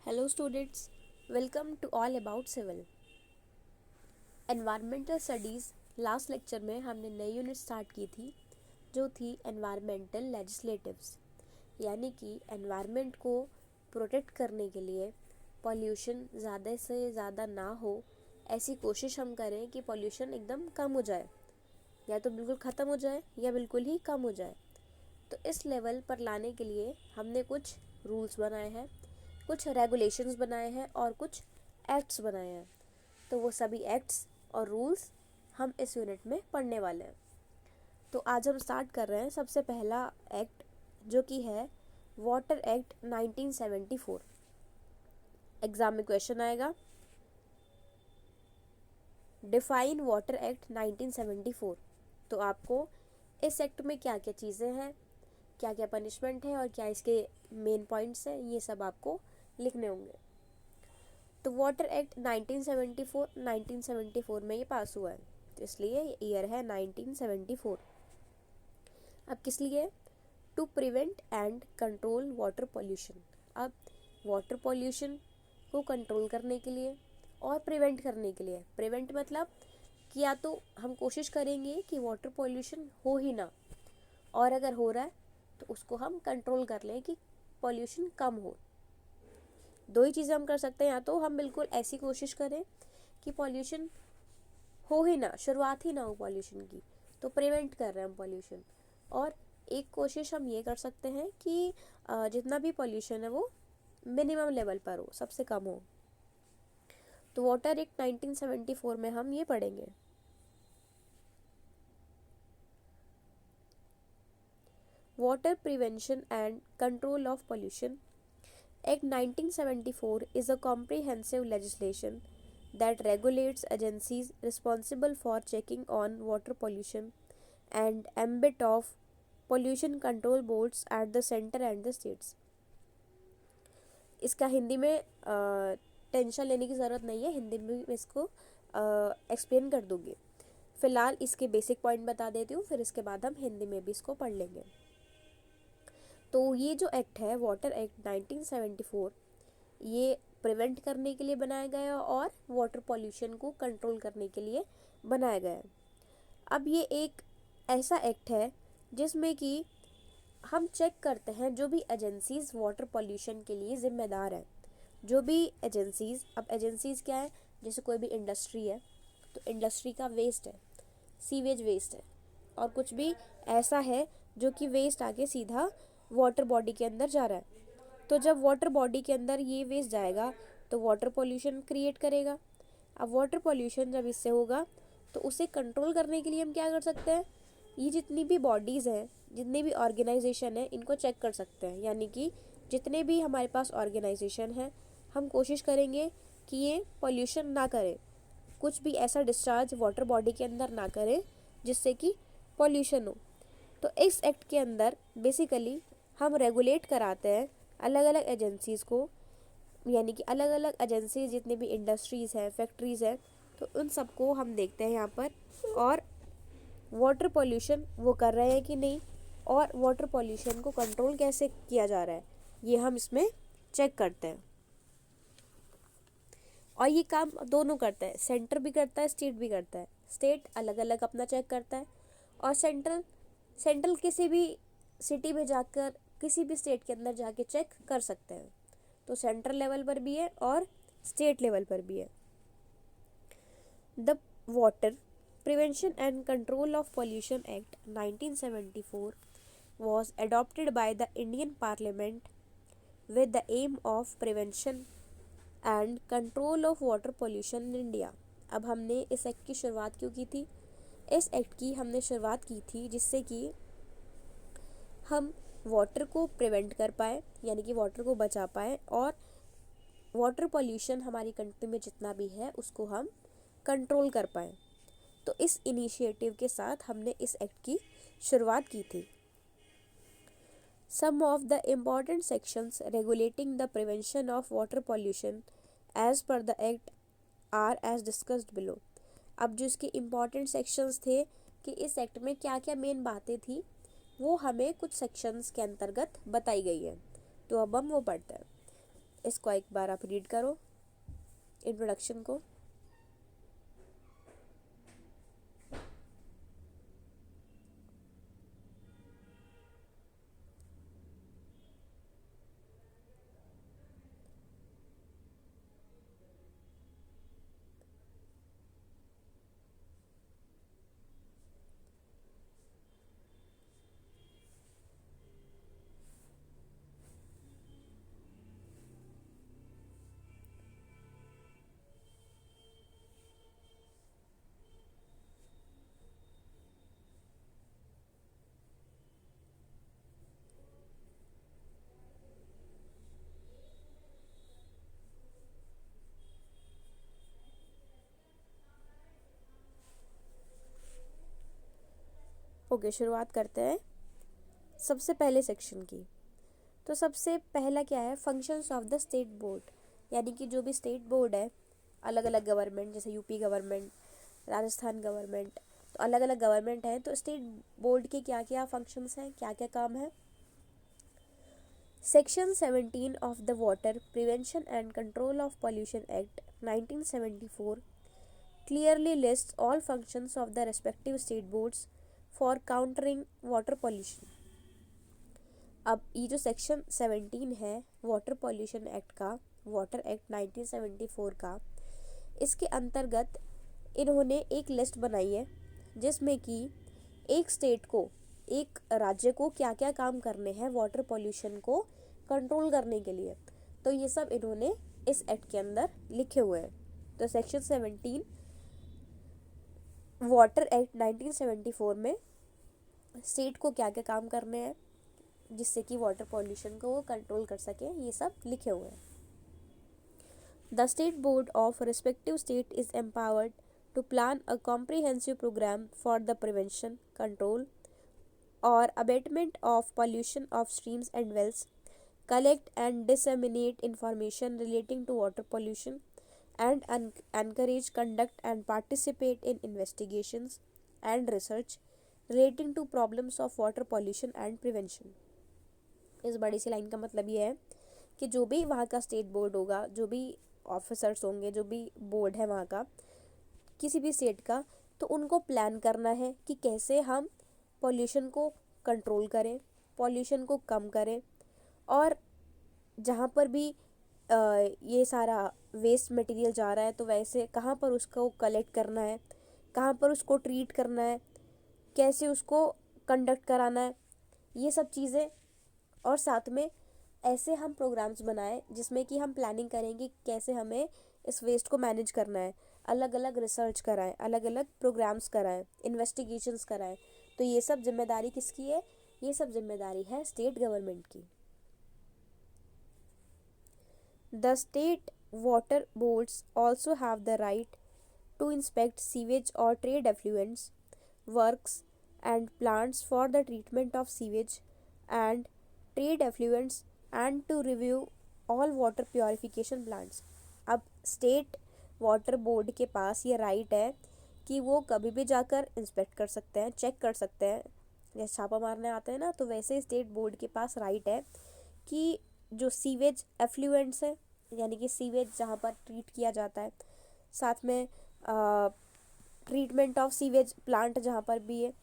Hello students, welcome to all about civil. Environmental studies last lecture में हमने नई unit start की थी जो थी एनवायरमेंटल लेजिस्लेटिव्स, यानी कि एनवायरनमेंट को प्रोटेक्ट करने के लिए पॉल्यूशन ज़्यादा से ज़्यादा ना हो ऐसी कोशिश हम करें कि पॉल्यूशन एकदम कम हो जाए, या तो बिल्कुल ख़त्म हो जाए या बिल्कुल ही कम हो जाए। तो इस लेवल पर लाने के लिए हमने कुछ रूल्स बनाए हैं, कुछ रेगुलेशंस बनाए हैं और कुछ एक्ट्स बनाए हैं। तो वो सभी एक्ट्स और रूल्स हम इस यूनिट में पढ़ने वाले हैं। तो आज हम स्टार्ट कर रहे हैं। सबसे पहला एक्ट जो कि है वाटर एक्ट 1974। एग्जाम में क्वेश्चन आएगा, डिफाइन वाटर एक्ट 1974। तो आपको इस एक्ट में क्या क्या चीज़ें हैं, क्या क्या पनिशमेंट है और क्या इसके मेन पॉइंट्स हैं, ये सब आपको लिखने होंगे। तो वाटर एक्ट 1974 में ये पास हुआ है, तो इसलिए ईयर है 1974। अब किस लिए? To prevent and control water pollution. अब वाटर पॉल्यूशन को कंट्रोल करने के लिए और प्रिवेंट करने के लिए, प्रिवेंट मतलब कि या तो हम कोशिश करेंगे कि वाटर पॉल्यूशन हो ही ना, और अगर हो रहा है तो उसको हम कंट्रोल कर लें कि पॉल्यूशन कम हो। दो ही चीज़ें हम कर सकते हैं, या तो हम बिल्कुल ऐसी कोशिश करें कि पॉल्यूशन हो ही ना, शुरुआत ही ना हो पॉल्यूशन की, तो प्रिवेंट कर रहे हैं हम पॉल्यूशन। और एक कोशिश हम ये कर सकते हैं कि जितना भी पॉल्यूशन है वो मिनिमम लेवल पर हो, सबसे कम हो। तो वाटर एक्ट 1974 में हम ये पढ़ेंगे। Water prevention and control of pollution Act 1974 is a comprehensive legislation that regulates agencies responsible for checking on water pollution and ambit of pollution control boards at the center and the states. इसका हिंदी में tension लेने की ज़रूरत नहीं है, हिंदी में इसको explain कर दूँगी। फ़िलहाल इसके बेसिक पॉइंट बता देती हूँ, फिर इसके बाद हम हिंदी में भी इसको पढ़ लेंगे। तो ये जो एक्ट है वाटर एक्ट 1974, ये प्रिवेंट करने के लिए बनाया गया और वाटर पॉल्यूशन को कंट्रोल करने के लिए बनाया गया है। अब ये एक ऐसा एक्ट है जिसमें कि हम चेक करते हैं जो भी एजेंसीज़ वाटर पॉल्यूशन के लिए ज़िम्मेदार हैं, जो भी एजेंसीज़। अब एजेंसीज़ क्या है? जैसे कोई भी इंडस्ट्री है तो इंडस्ट्री का वेस्ट है, सीवेज वेस्ट है, और कुछ भी ऐसा है जो कि वेस्ट आके सीधा वाटर बॉडी के अंदर जा रहा है। तो जब वाटर बॉडी के अंदर ये वेस्ट जाएगा तो वाटर पॉल्यूशन क्रिएट करेगा। अब वाटर पॉल्यूशन जब इससे होगा तो उसे कंट्रोल करने के लिए हम क्या कर सकते हैं? ये जितनी भी बॉडीज़ हैं, जितने भी ऑर्गेनाइजेशन हैं, इनको चेक कर सकते हैं। यानी कि जितने भी हमारे पास ऑर्गेनाइजेशन हैं, हम कोशिश करेंगे कि ये पॉल्यूशन ना करें, कुछ भी ऐसा डिस्चार्ज वाटर बॉडी के अंदर ना करें जिससे कि पॉल्यूशन हो। तो इस एक्ट के अंदर बेसिकली हम रेगुलेट कराते हैं अलग अलग एजेंसीज़ को, यानी कि अलग अलग एजेंसीज जितने भी इंडस्ट्रीज़ हैं, फैक्ट्रीज़ हैं, तो उन सबको हम देखते हैं यहाँ पर, और वाटर पॉल्यूशन वो कर रहे हैं कि नहीं, और वाटर पॉल्यूशन को कंट्रोल कैसे किया जा रहा है, ये हम इसमें चेक करते हैं। और ये काम दोनों करता है, सेंटर भी करता है, स्टेट भी करता है। स्टेट अलग अलग अपना चेक करता है, और सेंट्रल किसी भी सिटी में जाकर किसी भी स्टेट के अंदर जाके चेक कर सकते हैं। तो सेंट्रल लेवल पर भी है और स्टेट लेवल पर भी है। The water prevention and control of pollution act 1974 was adopted by the Indian Parliament with the aim of prevention and control of water pollution in India. अब हमने इस एक्ट की शुरुआत क्यों की थी? इस एक्ट की हमने शुरुआत की थी जिससे कि हम वाटर को प्रिवेंट कर पाए, यानी कि वाटर को बचा पाए, और वाटर पॉल्यूशन हमारी कंट्री में जितना भी है उसको हम कंट्रोल कर पाए। तो इस इनिशिएटिव के साथ हमने इस एक्ट की शुरुआत की थी। Some of the important sections regulating the prevention of water pollution as per the act are as discussed below. अब जो इसके इम्पॉर्टेंट सेक्शंस थे कि इस एक्ट में क्या क्या मेन बातें थी, वो हमें कुछ सेक्शंस के अंतर्गत बताई गई है। तो अब हम वो पढ़ते हैं। इसको एक बार आप रीड करो इंट्रोडक्शन को। ओके, शुरुआत करते हैं सबसे पहले सेक्शन की। तो सबसे पहला क्या है, functions of the state board, यानी कि जो भी स्टेट बोर्ड है, अलग अलग गवर्नमेंट, जैसे यूपी गवर्नमेंट, राजस्थान गवर्नमेंट, तो अलग अलग गवर्नमेंट है, तो स्टेट बोर्ड के क्या क्या फंक्शंस हैं, क्या क्या काम है। Section 17 of the water prevention and control of pollution act 1974 clearly lists all functions of the respective state boards for countering water pollution। अब ये जो सेक्शन 17 है वाटर पॉल्यूशन एक्ट का, वाटर एक्ट 1974 का, इसके अंतर्गत इन्होंने एक लिस्ट बनाई है जिसमें कि एक स्टेट को, एक राज्य को क्या क्या काम करने हैं वाटर पॉल्यूशन को कंट्रोल करने के लिए। तो ये सब इन्होंने इस एक्ट के अंदर लिखे हुए हैं। तो सेक्शन 17 वाटर एक्ट 1974 में स्टेट को क्या क्या काम करने हैं जिससे कि वाटर पॉल्यूशन को वो कंट्रोल कर सके, ये सब लिखे हुए हैं। The state board of respective state is empowered to plan a comprehensive programme for the prevention, control और abatement of pollution of streams and wells, collect and disseminate information relating to water pollution, and encourage, conduct and participate in investigations and research relating to problems of water pollution and prevention। इस बड़ी सी line का मतलब ये है कि जो भी वहाँ का स्टेट बोर्ड होगा, जो भी ऑफिसर्स होंगे, जो भी बोर्ड है वहाँ का, किसी भी स्टेट का, तो उनको प्लान करना है कि कैसे हम पॉल्यूशन को कंट्रोल करें, पॉल्यूशन को कम करें, और जहाँ पर भी ये सारा वेस्ट मटेरियल जा रहा है तो वैसे कहाँ पर उसको कलेक्ट करना है, कहाँ पर उसको ट्रीट करना है, कैसे उसको कंडक्ट कराना है, ये सब चीज़ें। और साथ में ऐसे हम प्रोग्राम्स बनाएं जिसमें कि हम प्लानिंग करेंगे कैसे हमें इस वेस्ट को मैनेज करना है, अलग अलग रिसर्च कराएं, अलग अलग प्रोग्राम्स कराएं, इन्वेस्टिगेशंस कराएं। तो ये सब जिम्मेदारी किसकी है? ये सब जिम्मेदारी है स्टेट गवर्नमेंट की। The state water boards also have the right to inspect sewage or trade effluents, works and plants for the treatment of sewage and trade effluents, and to review all water purification plants। अब state water board के पास ये right है कि वो कभी भी जाकर inspect कर सकते हैं, चेक कर सकते हैं, जैसे छापा मारने आते हैं ना, तो वैसे स्टेट बोर्ड के पास राइट है कि जो सीवेज एफ्लुएंट्स है, यानी कि सीवेज जहाँ पर ट्रीट किया जाता है, साथ में ट्रीटमेंट ऑफ सीवेज प्लांट जहाँ पर भी है,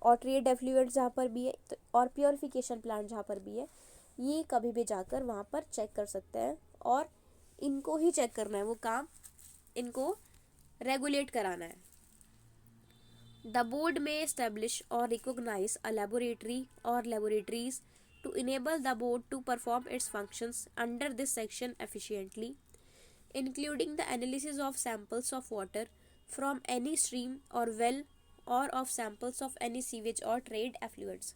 और ट्रेड एफ्लुएंट्स जहाँ पर भी है, तो और प्योरिफिकेशन प्लांट जहाँ पर भी है, ये कभी भी जाकर वहाँ पर चेक कर सकते हैं। और इनको ही चेक करना है, वो काम इनको रेगुलेट कराना है। द बोर्ड में एस्टेब्लिश और रिकॉग्नाइज अ लेबोरेटरी और laboratories to enable the board to perform its functions under this section efficiently, including the analysis of samples of water from any stream or well, or of samples of any sewage or trade effluents।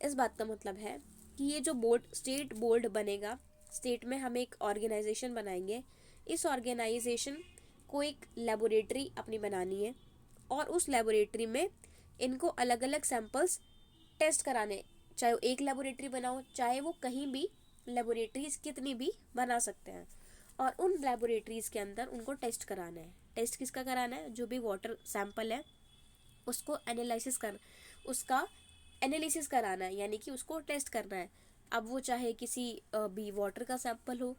इस बात का मतलब है कि ये जो board, state board बनेगा, state में हम एक ऑर्गेनाइजेशन बनाएंगे, इस ऑर्गेनाइजेशन को एक लेबोरेटरी अपनी बनानी है, और उस लेबोरेटरी में इनको अलग अलग सैंपल्स टेस्ट कराने, चाहे वो एक लेबोरेटरी बनाओ, चाहे वो कहीं भी लेबोरेटरीज कितनी भी बना सकते हैं, और उन लेबोरेटरीज के अंदर उनको टेस्ट कराना है। टेस्ट किसका कराना है? जो भी वाटर सैंपल है उसको उसका एनालिसिस कराना है, यानी कि उसको टेस्ट करना है। अब वो चाहे किसी भी वाटर का सैंपल हो,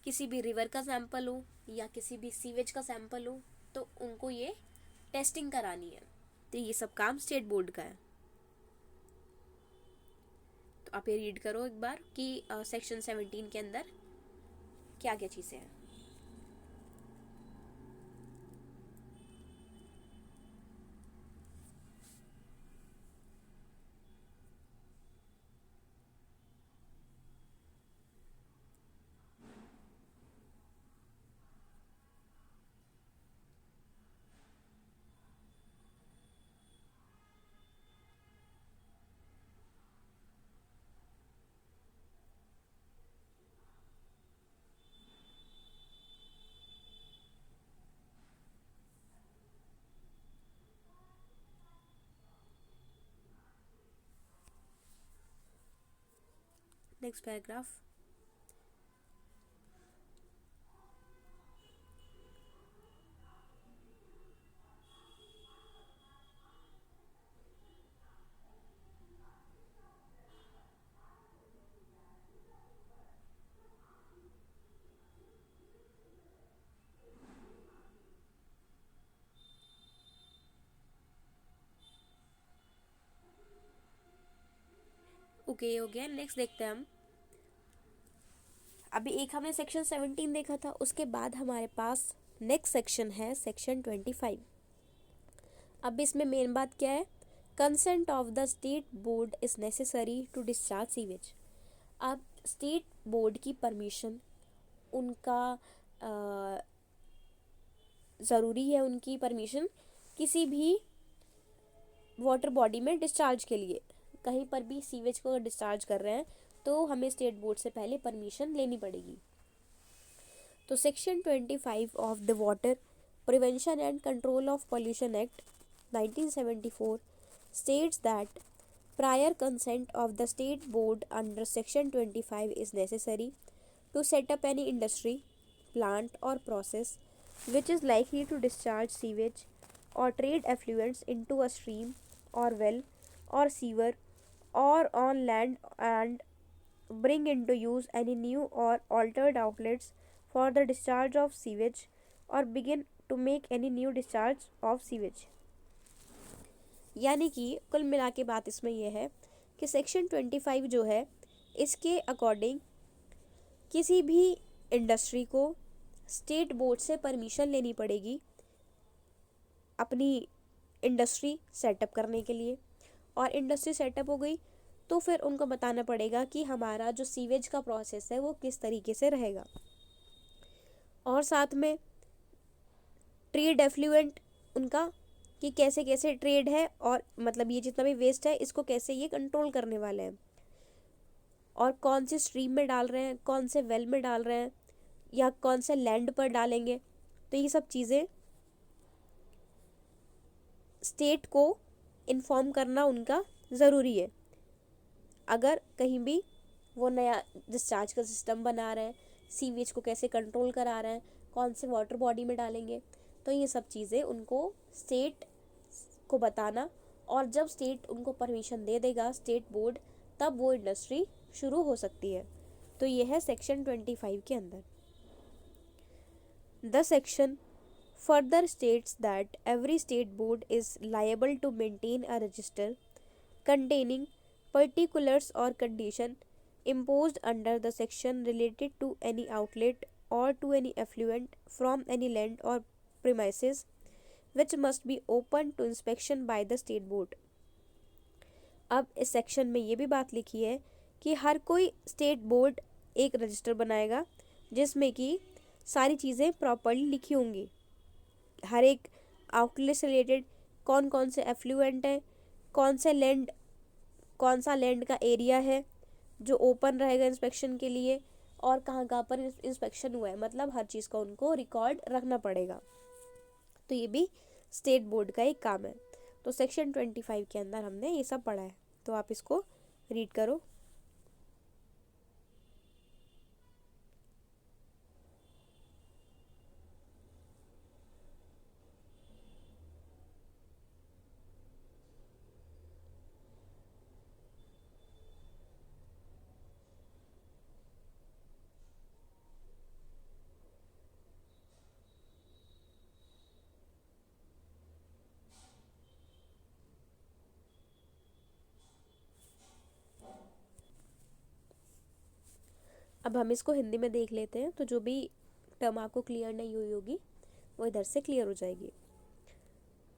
किसी भी रिवर का सैंपल हो, या किसी भी सीवेज का सैंपल हो, तो उनको ये टेस्टिंग करानी है। तो ये सब काम स्टेट बोर्ड का है। तो आप ये रीड करो एक बार कि सेक्शन 17 के अंदर क्या क्या चीज़ें हैं। Next paragraph. ओके, ये हो गया। नेक्स्ट देखते हैं हम। अभी एक हमने सेक्शन 17 देखा था, उसके बाद हमारे पास नेक्स्ट सेक्शन है सेक्शन 25। अब इसमें मेन बात क्या है? Consent of the state board is necessary to discharge sewage. अब स्टेट बोर्ड की परमिशन, उनका ज़रूरी है उनकी परमिशन किसी भी वाटर बॉडी में डिस्चार्ज के लिए। कहीं पर भी सीवेज को डिस्चार्ज कर रहे हैं तो हमें स्टेट बोर्ड से पहले परमिशन लेनी पड़ेगी। तो section 25 of the water prevention and control of pollution act 1974 states that prior consent of the state board under section 25 is necessary to set up any industry, plant or process which is likely to discharge sewage or trade effluents into a stream or well or sewer or on land, and bring into use any new or altered outlets for the discharge of sewage or begin to make any new discharge of sewage। यानी कि कुल मिला के बात इसमें यह है कि सेक्शन 25 जो है, इसके अकॉर्डिंग किसी भी इंडस्ट्री को स्टेट बोर्ड से परमिशन लेनी पड़ेगी अपनी इंडस्ट्री सेटअप करने के लिए। और इंडस्ट्री सेटअप हो गई तो फिर उनको बताना पड़ेगा कि हमारा जो सीवेज का प्रोसेस है वो किस तरीके से रहेगा, और साथ में ट्रेड एफ्लुएंट उनका कि कैसे कैसे ट्रेड है, और मतलब ये जितना भी वेस्ट है इसको कैसे ये कंट्रोल करने वाले हैं, और कौन से स्ट्रीम में डाल रहे हैं, कौन से वेल में डाल रहे हैं, या कौन से लैंड पर डालेंगे। तो ये सब चीज़ें स्टेट को इन्फॉर्म करना उनका ज़रूरी है। अगर कहीं भी वो नया डिस्चार्ज का सिस्टम बना रहे हैं, सीवेज को कैसे कंट्रोल करा रहे हैं, कौन से वाटर बॉडी में डालेंगे, तो ये सब चीज़ें उनको स्टेट को बताना। और जब स्टेट उनको परमिशन दे देगा स्टेट बोर्ड, तब वो इंडस्ट्री शुरू हो सकती है। तो ये है सेक्शन 25 के अंदर। The section further states that every state board is liable to maintain a register containing particulars or condition imposed under the section related to any outlet or to any effluent from any land or premises which must be open to inspection by the state board। अब इस section में ये भी बात लिखी है कि हर कोई स्टेट बोर्ड एक रजिस्टर बनाएगा जिसमें कि सारी चीज़ें प्रॉपर्ली लिखी होंगी। हर एक आउटलेट से रिलेटेड कौन कौन से एफ्लुएंट है, कौन से लैंड, कौन सा लैंड का एरिया है जो ओपन रहेगा इंस्पेक्शन के लिए, और कहाँ कहाँ पर इंस्पेक्शन हुआ है, मतलब हर चीज़ का उनको रिकॉर्ड रखना पड़ेगा। तो ये भी स्टेट बोर्ड का एक काम है। तो सेक्शन 25 के अंदर हमने ये सब पढ़ा है, तो आप इसको रीड करो। अब हम इसको हिंदी में देख लेते हैं, तो जो भी टर्म आपको क्लियर नहीं हुई होगी वो इधर से क्लियर हो जाएगी।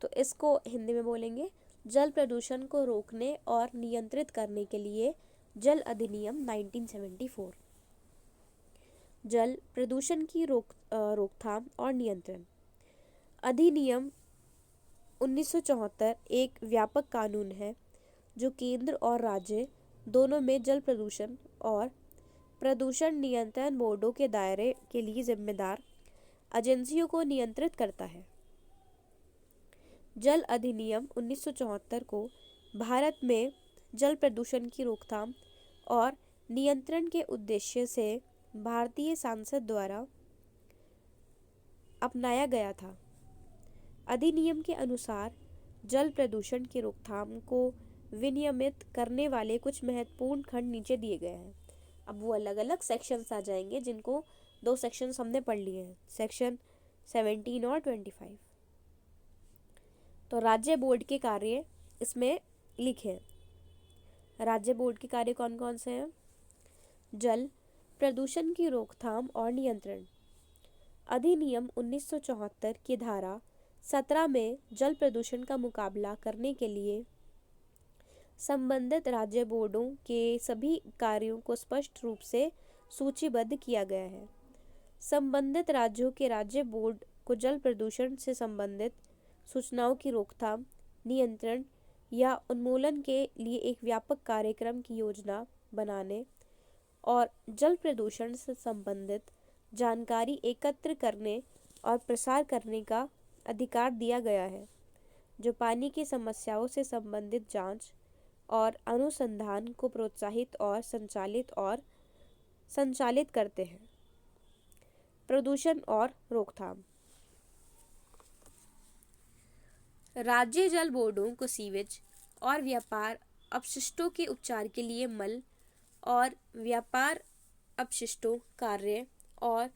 तो इसको हिंदी में बोलेंगे, जल प्रदूषण को रोकने और नियंत्रित करने के लिए जल अधिनियम 1974। जल प्रदूषण की रोकथाम और नियंत्रण अधिनियम 1974 एक व्यापक कानून है जो केंद्र और राज्य दोनों में जल प्रदूषण और प्रदूषण नियंत्रण बोर्डों के दायरे के लिए जिम्मेदार एजेंसियों को नियंत्रित करता है। जल अधिनियम 1974 को भारत में जल प्रदूषण की रोकथाम और नियंत्रण के उद्देश्य से भारतीय संसद द्वारा अपनाया गया था। अधिनियम के अनुसार जल प्रदूषण की रोकथाम को विनियमित करने वाले कुछ महत्वपूर्ण खंड नीचे दिए गए हैं। अब वो अलग अलग सेक्शंस आ जाएंगे, जिनको 2 सेक्शंस हमने पढ़ लिए हैं, सेक्शन 17 और 25। तो राज्य बोर्ड के कार्य इसमें लिखे। राज्य बोर्ड के कार्य कौन कौन से हैं? जल प्रदूषण की रोकथाम और नियंत्रण अधिनियम 1974 की धारा 17 में जल प्रदूषण का मुकाबला करने के लिए संबंधित राज्य बोर्डों के सभी कार्यों को स्पष्ट रूप से सूचीबद्ध किया गया है। संबंधित राज्यों के राज्य बोर्ड को जल प्रदूषण से संबंधित सूचनाओं की रोकथाम, नियंत्रण या उन्मूलन के लिए एक व्यापक कार्यक्रम की योजना बनाने और जल प्रदूषण से संबंधित जानकारी एकत्र करने और प्रसार करने का अधिकार दिया गया है, जो पानी की समस्याओं से संबंधित जांच और अनुसंधान को प्रोत्साहित और संचालित करते हैं। प्रदूषण और रोकथाम राज्य जल बोर्डों को सीवेज और व्यापार अपशिष्टों के उपचार के लिए मल और व्यापार अपशिष्टों कार्य और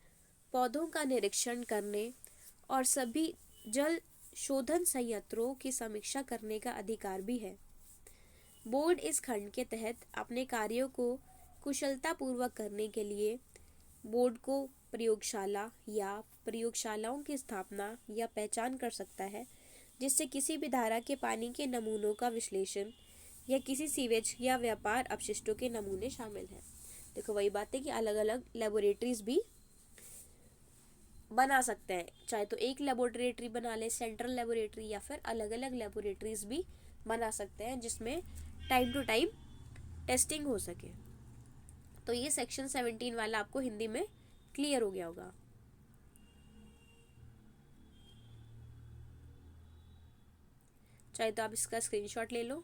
पौधों का निरीक्षण करने और सभी जल शोधन संयंत्रों की समीक्षा करने का अधिकार भी है। बोर्ड इस खंड के तहत अपने कार्यों को कुशलतापूर्वक करने के लिए बोर्ड को प्रयोगशाला या प्रयोगशालाओं की स्थापना या पहचान कर सकता है, जिससे किसी भी धारा के पानी के नमूनों का विश्लेषण या किसी सीवेज या व्यापार अपशिष्टों के नमूने शामिल हैं। देखो वही बात है कि अलग अलग लेबोरेटरीज भी बना सकते हैं, चाहे तो एक लेबोरेटरी बना ले सेंट्रल लेबोरेटरी, या फिर अलग अलग लेबोरेटरीज भी बना सकते हैं जिसमें टाइम टू टाइम टेस्टिंग हो सके। तो ये सेक्शन 17 वाला आपको हिंदी में क्लियर हो गया होगा। चाहे तो आप इसका स्क्रीनशॉट ले लो।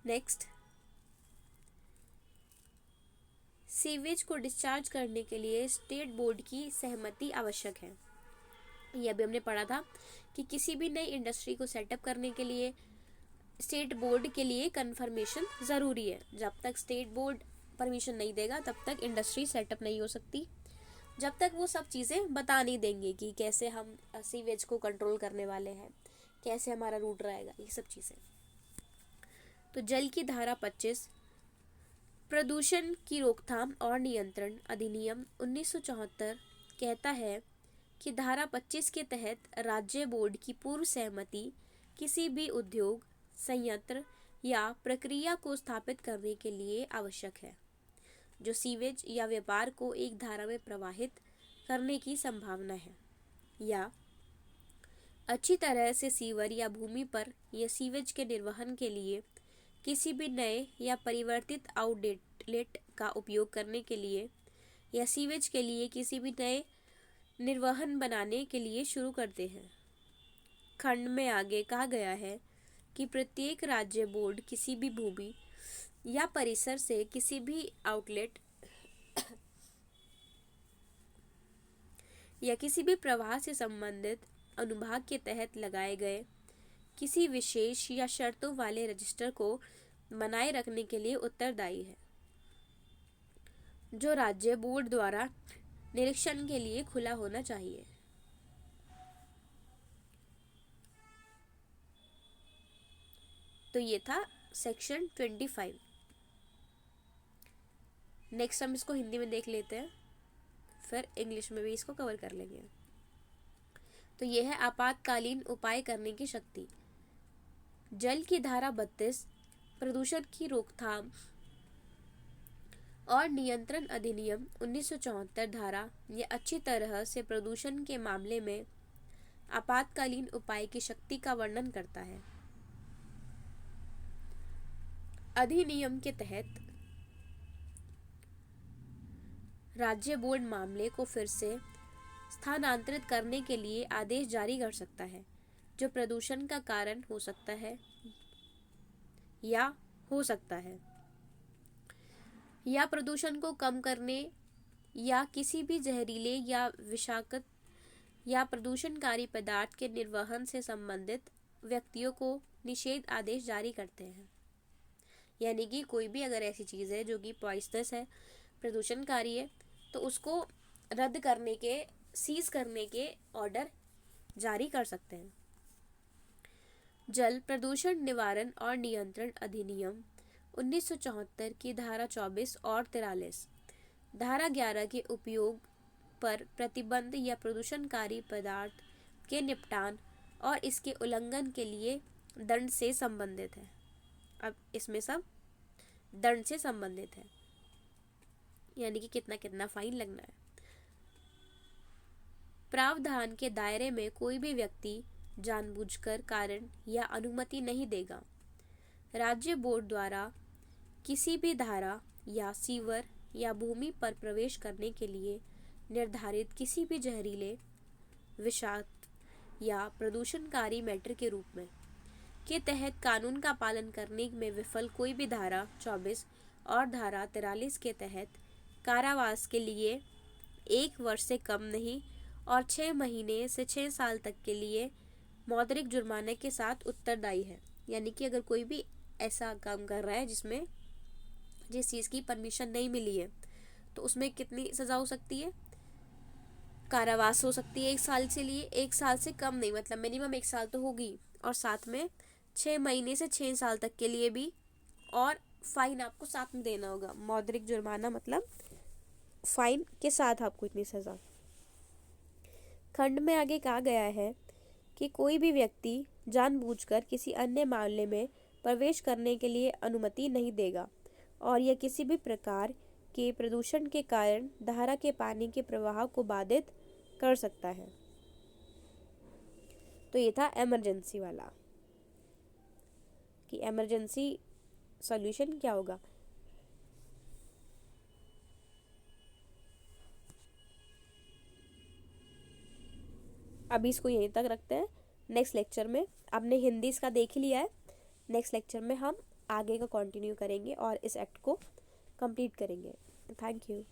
नेक्स्ट, सीवेज को डिस्चार्ज करने के लिए स्टेट बोर्ड की सहमति आवश्यक है। ये अभी हमने पढ़ा था कि किसी भी नई इंडस्ट्री को सेटअप करने के लिए स्टेट बोर्ड के लिए कंफर्मेशन ज़रूरी है। जब तक स्टेट बोर्ड परमिशन नहीं देगा तब तक इंडस्ट्री सेटअप नहीं हो सकती, जब तक वो सब चीज़ें बता नहीं देंगे कि कैसे हम सीवेज को कंट्रोल करने वाले हैं, कैसे हमारा रूट रहेगा, ये सब चीज़ें। तो जल की धारा 25 प्रदूषण की रोकथाम और नियंत्रण अधिनियम 1974 कहता है कि धारा 25 के तहत राज्य बोर्ड की पूर्व सहमति किसी भी उद्योग, संयंत्र या प्रक्रिया को स्थापित करने के लिए आवश्यक है जो सीवेज या व्यापार को एक धारा में प्रवाहित करने की संभावना है, या अच्छी तरह से सीवर या भूमि पर या सीवेज के निर्वहन के लिए किसी भी नए या परिवर्तित आउटलेट का उपयोग करने के लिए, या सीवेज के लिए किसी भी नए निर्वहन बनाने के लिए शुरू करते हैं। खंड में आगे कहा गया है कि प्रत्येक राज्य बोर्ड किसी भी भूमि या परिसर से किसी भी आउटलेट या किसी भी प्रवाह से संबंधित अनुभाग के तहत लगाए गए किसी विशेष या शर्तों वाले रजिस्टर को बनाए रखने के लिए उत्तरदायी है, जो राज्य बोर्ड द्वारा निरीक्षण के लिए खुला होना चाहिए। तो ये था सेक्शन 25। नेक्स्ट हम इसको हिंदी में देख लेते हैं, फिर इंग्लिश में भी इसको कवर कर लेंगे। तो यह है आपातकालीन उपाय करने की शक्ति। जल की धारा 32 प्रदूषण की रोकथाम और नियंत्रण अधिनियम 1974 धारा यह अच्छी तरह से प्रदूषण के मामले में आपातकालीन उपाय की शक्ति का वर्णन करता है। अधिनियम के तहत राज्य बोर्ड मामले को फिर से स्थानांतरित करने के लिए आदेश जारी कर सकता है, जो प्रदूषण का कारण हो सकता है या प्रदूषण को कम करने या किसी भी जहरीले या विषाक्त या प्रदूषणकारी पदार्थ के निर्वहन से संबंधित व्यक्तियों को निषेध आदेश जारी करते हैं। यानी कि कोई भी अगर ऐसी चीज़ है जो कि पॉइजनस है, प्रदूषणकारी है, तो उसको रद्द करने के, सीज करने के ऑर्डर जारी कर सकते हैं। जल प्रदूषण निवारण और नियंत्रण अधिनियम 1974 की धारा 24 और 43, धारा 11 के उपयोग पर प्रतिबंध या प्रदूषणकारी पदार्थ के निपटान और इसके उल्लंघन के लिए दंड से संबंधित है। अब इसमें सब दंड से संबंधित है, यानी कि कितना कितना फाइन लगना है। प्रावधान के दायरे में कोई भी व्यक्ति जानबूझकर कारण या अनुमति नहीं देगा। राज्य बोर्ड द्वारा किसी भी धारा या सीवर या भूमि पर प्रवेश करने के लिए निर्धारित किसी भी जहरीले, विषाक्त या प्रदूषणकारी मैटर के रूप में के तहत कानून का पालन करने में विफल कोई भी धारा 24 और धारा 43 के तहत कारावास के लिए 1 वर्ष से कम नहीं और 6 महीने से 6 साल तक के लिए मौद्रिक जुर्माने के साथ उत्तरदायी है। यानी कि अगर कोई भी ऐसा काम कर रहा है जिसमें जिस चीज़ की परमिशन नहीं मिली है, तो उसमें कितनी सज़ा हो सकती है? कारावास हो सकती है 1 साल से लिए 1 साल से कम नहीं, मतलब मिनिमम 1 साल तो होगी, और साथ में 6 महीने से 6 साल तक के लिए भी, और फाइन आपको साथ में देना होगा। मौद्रिक जुर्माना मतलब फाइन के साथ आपको इतनी सज़ा। खंड में आगे कहा गया है कि कोई भी व्यक्ति जानबूझकर किसी अन्य मामले में प्रवेश करने के लिए अनुमति नहीं देगा और यह किसी भी प्रकार के प्रदूषण के कारण धारा के पानी के प्रवाह को बाधित कर सकता है। तो ये था इमरजेंसी वाला, कि इमरजेंसी सॉल्यूशन क्या होगा। अभी इसको यहीं तक रखते हैं। नेक्स्ट लेक्चर में, आपने हिंदी इसका देख ही लिया है, नेक्स्ट लेक्चर में हम आगे का कंटिन्यू करेंगे और इस एक्ट को कंप्लीट करेंगे। Thank you.